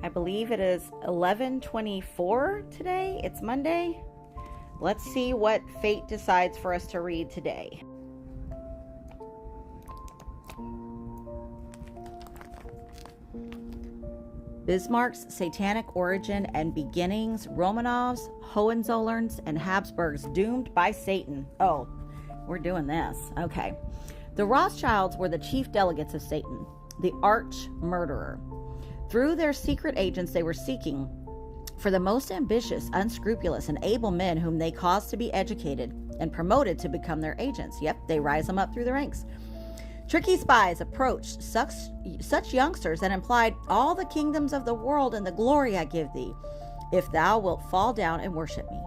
I believe it is 11:24 today. It's Monday. Let's see what fate decides for us to read today. Bismarck's satanic origin and beginnings, Romanovs, Hohenzollerns, and Habsburgs doomed by Satan. Oh, we're doing this. Okay. The Rothschilds were the chief delegates of Satan, the arch murderer. Through their secret agents, they were seeking for the most ambitious, unscrupulous, and able men whom they caused to be educated and promoted to become their agents. Yep, they rise them up through the ranks. Tricky spies approached such youngsters and implied, "All the kingdoms of the world and the glory I give thee, if thou wilt fall down and worship me."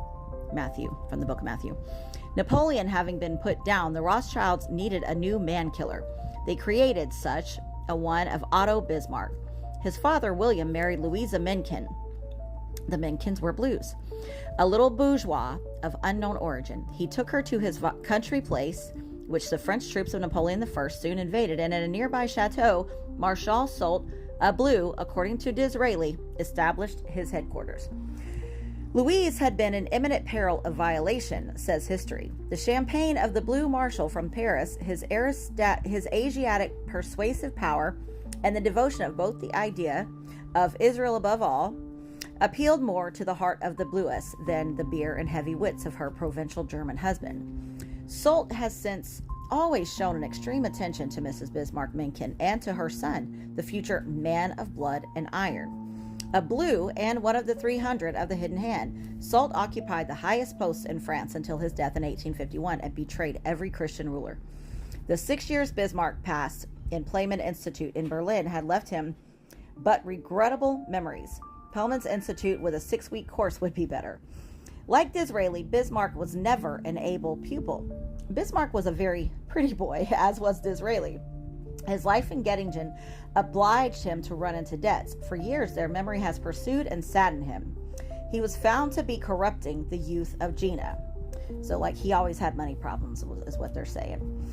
Matthew, from the book of Matthew. Napoleon having been put down, the Rothschilds needed a new man-killer. They created such a one of Otto Bismarck. His father, William, married Louisa Mencken. The Menkens were blues. A little bourgeois of unknown origin. He took her to his country place, which the French troops of Napoleon I soon invaded, and at a nearby chateau, Marshal Soult, a blue, according to Disraeli, established his headquarters. Louise had been in imminent peril of violation, says history. The champagne of the Blue Marshal from Paris, his Asiatic persuasive power, and the devotion of both the idea of Israel above all, appealed more to the heart of the Bluess than the beer and heavy wits of her provincial German husband. Soult has since always shown an extreme attention to Mrs. Bismarck Mencken and to her son, the future man of blood and iron. A blue and one of the 300 of the Hidden Hand, Soult occupied the highest posts in France until his death in 1851 and betrayed every Christian ruler. The 6 years Bismarck passed in Playman Institute in Berlin had left him but regrettable memories. Pellman's Institute with a 6-week course would be better. Like Disraeli, Bismarck was never an able pupil. Bismarck was a very pretty boy, as was Disraeli. His life in Göttingen obliged him to run into debts. For years, their memory has pursued and saddened him. He was found to be corrupting the youth of Jena. So, he always had money problems, is what they're saying.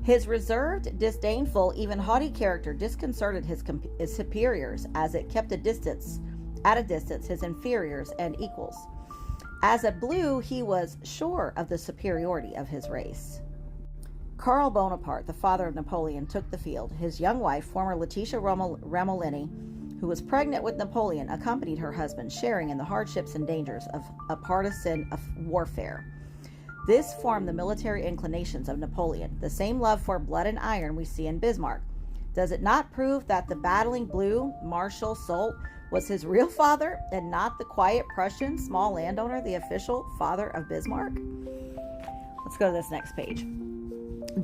His reserved, disdainful, even haughty character disconcerted his superiors, as it kept at a distance his inferiors and equals. As a blue, he was sure of the superiority of his race. Karl Bonaparte, the father of Napoleon, took the field. His young wife, former Letitia Ramolini, who was pregnant with Napoleon, accompanied her husband, sharing in the hardships and dangers of a partisan warfare. This formed the military inclinations of Napoleon, the same love for blood and iron we see in Bismarck. Does it not prove that the battling blue, Marshal Soult, was his real father and not the quiet Prussian small landowner, the official father of Bismarck? Let's go to this next page.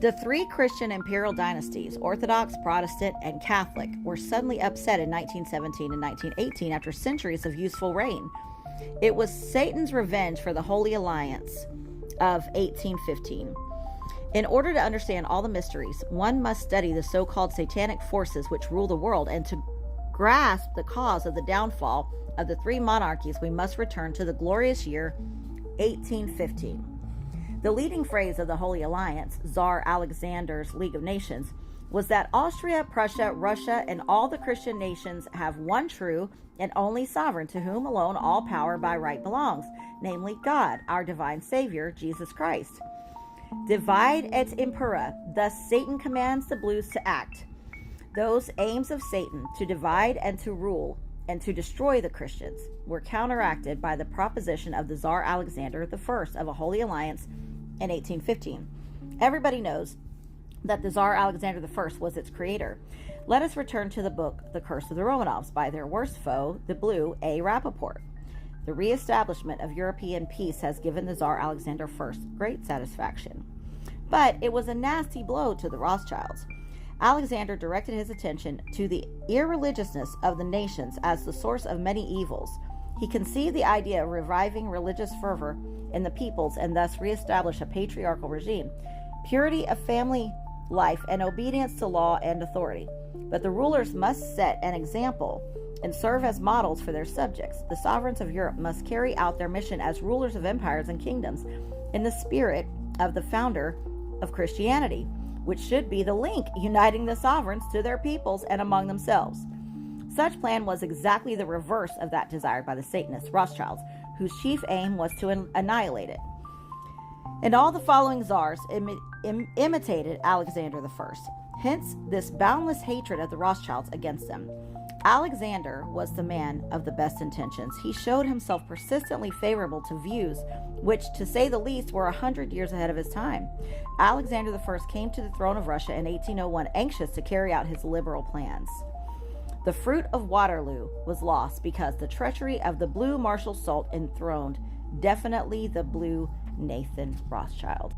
The 3 Christian imperial dynasties, Orthodox, Protestant, and Catholic, were suddenly upset in 1917 and 1918 after centuries of useful reign. It was Satan's revenge for the Holy Alliance of 1815. In order to understand all the mysteries, one must study the so-called satanic forces which rule the world, and to grasp the cause of the downfall of the 3 monarchies, we must return to the glorious year 1815. The leading phrase of the Holy Alliance, Tsar Alexander's League of Nations, was that Austria, Prussia, Russia, and all the Christian nations have one true and only sovereign, to whom alone all power by right belongs, namely God, our divine Savior, Jesus Christ. Divide et impera, thus Satan commands the blues to act. Those aims of Satan to divide and to rule and to destroy the Christians were counteracted by the proposition of the Tsar Alexander I of a Holy Alliance in 1815. Everybody knows that the Tsar Alexander I was its creator. Let us return to the book The Curse of the Romanovs by their worst foe, the blue A. Rappaport. The reestablishment of European peace has given the Tsar Alexander I great satisfaction. But it was a nasty blow to the Rothschilds. Alexander directed his attention to the irreligiousness of the nations as the source of many evils. He conceived the idea of reviving religious fervor in the peoples and thus reestablish a patriarchal regime, purity of family life, and obedience to law and authority. But the rulers must set an example and serve as models for their subjects. The sovereigns of Europe must carry out their mission as rulers of empires and kingdoms in the spirit of the founder of Christianity, which should be the link uniting the sovereigns to their peoples and among themselves. Such plan was exactly the reverse of that desired by the Satanists, Rothschilds, whose chief aim was to annihilate it. And all the following czars imitated Alexander I. Hence, this boundless hatred of the Rothschilds against them. Alexander was the man of the best intentions. He showed himself persistently favorable to views which, to say the least, were 100 years ahead of his time. Alexander I came to the throne of Russia in 1801 anxious to carry out his liberal plans. The fruit of Waterloo was lost because the treachery of the blue Marshal Soult enthroned definitely the blue Nathan Rothschild.